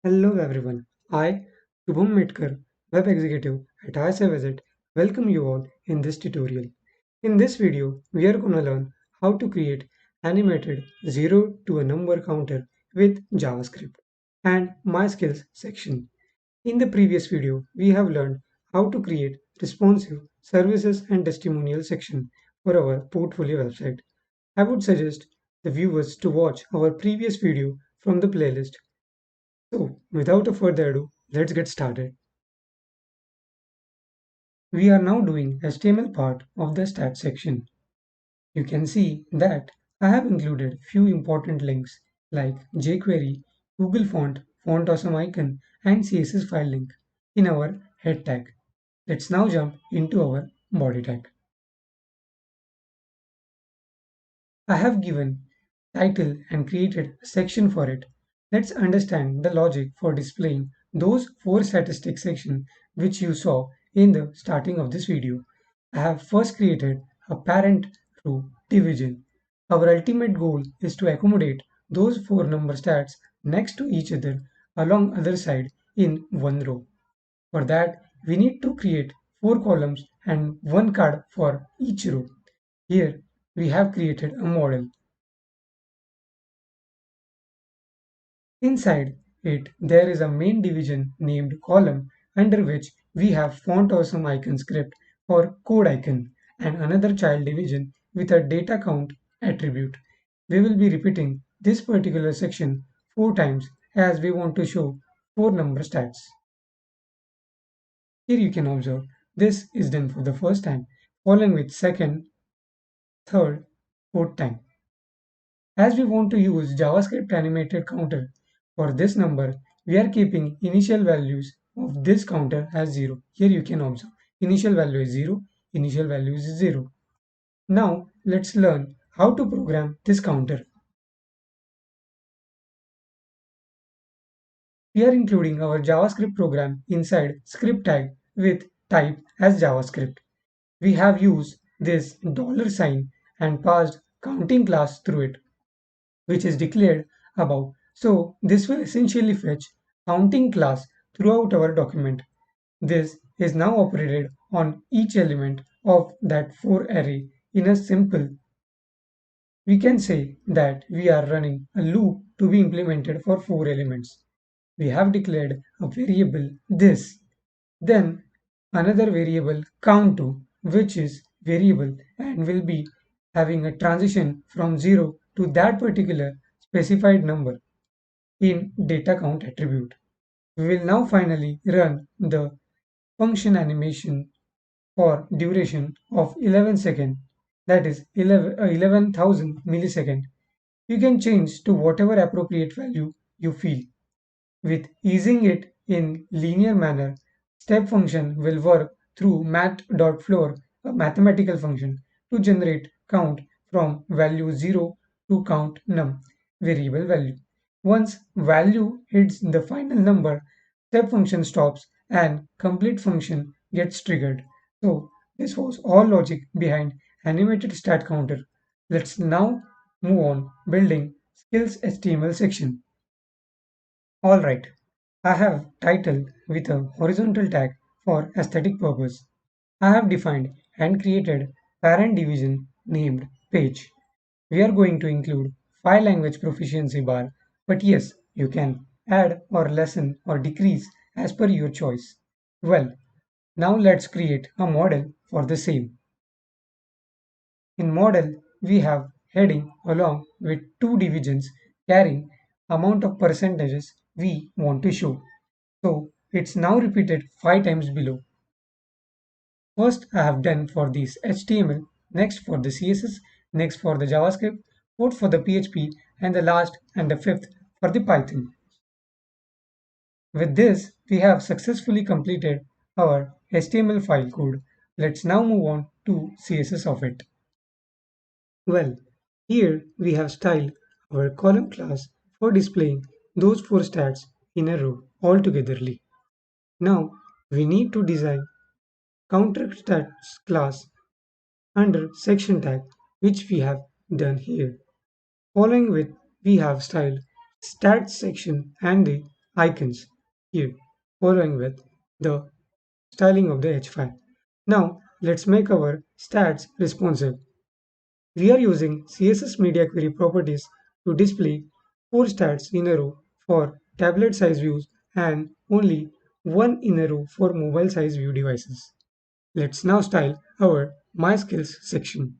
Hello everyone. I, Shubham Metkar, Web Executive at isa.vesit, welcome you all in this tutorial. In this video, we are going to learn how to create animated 0 to a number counter with JavaScript and My Skills section. In the previous video, we have learned how to create responsive services and testimonial section for our portfolio website. I would suggest the viewers to watch our previous video from the playlist. So, without a further ado, let's get started. We are now doing HTML part of the stats section. You can see that I have included few important links like jQuery, Google Font, Font Awesome icon, and CSS file link in our head tag. Let's now jump into our body tag. I have given title and created a section for it. Let's understand the logic for displaying those four statistics section which you saw in the starting of this video. I have first created a parent row division. Our ultimate goal is to accommodate those four number stats next to each other along other side in one row. For that, we need to create four columns and one card for each row. Here, we have created a model. Inside it, there is a main division named column under which we have font awesome icon script or code icon and another child division with a data count attribute. We will be repeating this particular section four times as we want to show four number stats. Here you can observe this is done for the first time, following with second, third, fourth time. As we want to use JavaScript animated counter for this number, we are keeping initial values of this counter as 0. Here you can observe initial value is 0, initial value is 0. Now let's learn how to program this counter. We are including our JavaScript program inside script tag with type as JavaScript. We have used this $sign and passed counting class through it, which is declared above. So this will essentially fetch counting class throughout our document. This is now operated on each element of that 4 array in a simple. We can say that we are running a loop to be implemented for 4 elements. We have declared a variable this, then another variable count2, which is variable and will be having a transition from 0 to that particular specified number in data count attribute. We will now finally run the function animation for duration of 11 seconds, that is 11,000 millisecond. You can change to whatever appropriate value you feel. With easing it in linear manner, step function will work through math.floor, a mathematical function, to generate count from value 0 to count num variable value. Once value hits the final number, step function stops and complete function gets triggered. So this was all logic behind animated stat counter. Let's now move on building skills HTML section. Alright, I have titled with a horizontal tag for aesthetic purpose. I have defined and created parent division named page. We are going to include file language proficiency bar, but yes, you can add or lessen or decrease as per your choice. Well, now let's create a model for the same. In model, we have heading along with two divisions carrying amount of percentages we want to show. So it's now repeated 5 times below. First I have done for this HTML, next for the CSS, next for the JavaScript, fourth for the PHP, and the last and the fifth for the Python. With this, we have successfully completed our HTML file code. Let's now move on to CSS of it. Well, here we have styled our column class for displaying those four stats in a row altogetherly. Now we need to design counter stats class under section tag, which we have done here. Following with we have styled stats section and the icons here, following with the styling of the h file. Now let's make our stats responsive. We are using CSS media query properties to display 4 stats in a row for tablet size views and only one in a row for mobile size view devices. Let's now style our My Skills section.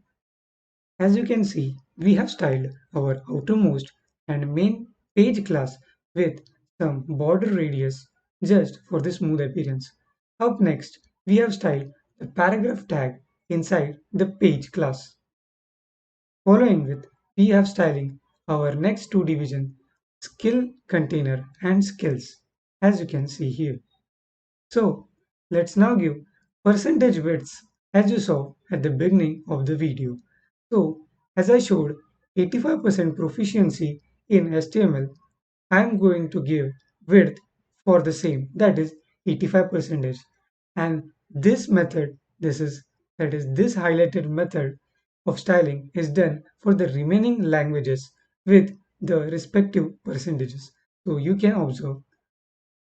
As you can see, we have styled our outermost and main page class with some border radius just for the smooth appearance. Up next, we have styled the paragraph tag inside the page class. Following with, we have styling our next two division, skill container and skills, as you can see here. So let's now give percentage widths as you saw at the beginning of the video. So as I showed 85% proficiency in HTML, I am going to give width for the same, that is 85%. And this method, this highlighted method of styling is done for the remaining languages with the respective percentages. So you can observe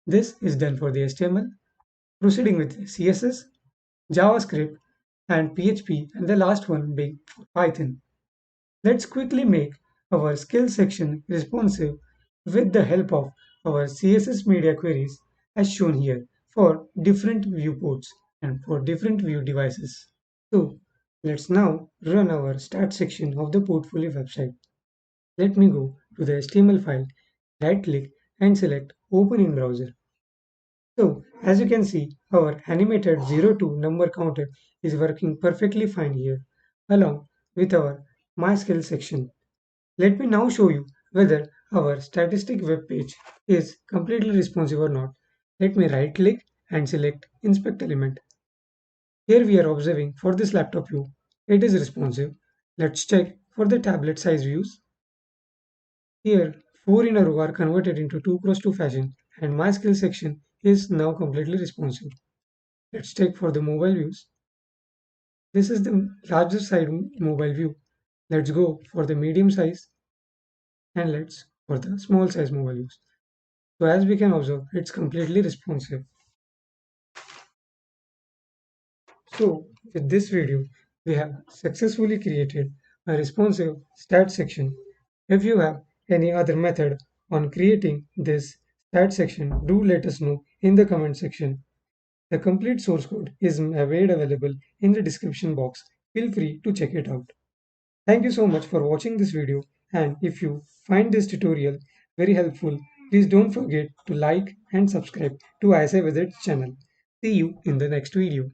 this is done for the HTML, proceeding with CSS, JavaScript, and PHP, and the last one being Python. Let's quickly make our skill section responsive with the help of our CSS media queries as shown here for different viewports and for different view devices. So let's now run our start section of the portfolio website. Let me go to the HTML file, right click and select open in browser. So as you can see, our animated 0 to number counter is working perfectly fine here, along with our My Skill section. Let me now show you whether our statistic web page is completely responsive or not. Let me right click and select Inspect Element. Here we are observing for this laptop view, it is responsive. Let's check for the tablet size views. Here, 4 in a row are converted into 2x2 fashion and My Skill section is now completely responsive. Let's check for the mobile views. This is the larger side mobile view. Let's go for the medium size and let's for the small size mobile views. So as we can observe, it's completely responsive. So with this video, we have successfully created a responsive stat section. If you have any other method on creating this stat section, do let us know in the comment section. The complete source code is made available in the description box. Feel free to check it out. Thank you so much for watching this video, and if you find this tutorial very helpful, please don't forget to like and subscribe to isa.vesit channel. See you in the next video.